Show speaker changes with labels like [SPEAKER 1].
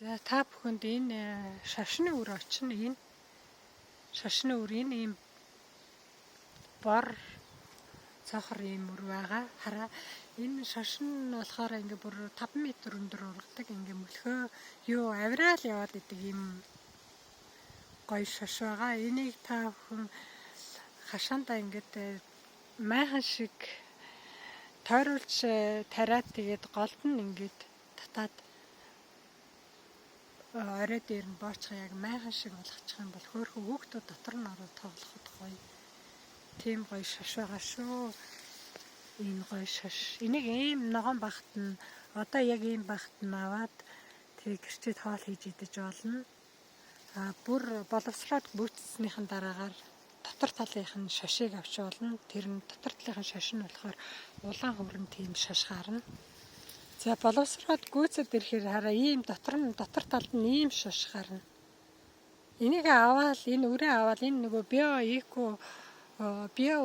[SPEAKER 1] За та бүхэнд энэ шашны үр очно. Энэ шашны үр энэ ийм бор цохор ийм үр байгаа. Хараа энэ шашин нь болохоор ингээ бүр 5 м өндөр ургадаг. Ингээ мөлхөө юу авираал яваад идэг ийм гоё шаш байгаа. Энийг та бүхэн хашаандаа ингээд майхан шиг тойруулж тариад тэгээд голд нь ингээд татаад орой дээр нь боочхоо яг майхан шиг болгочих юм бол хөөхөн хүүхдүүд дотор нь ороод тоглоход гоё. Тийм гоё шаш байгаа шүү. Энэ гоё шаш. Энийг ийм ногоон багт нь одоо яг ийм багт нь аваад тэг гэрчээд хоол хийж идэж болно. Бүр боловсроод бүүцснийхэн дараагаар дотор талынх нь шашийг авч болно. Тэр нь дотор талынхын шаш нь болохоор улаан хүрэн тийм шаш гарна. За боловсроод гүйцэд ирэхээр хараа ийм дотор талд нь ийм шаш гарна. Энийг аваад энэ үрээ аваад энэ нөгөө био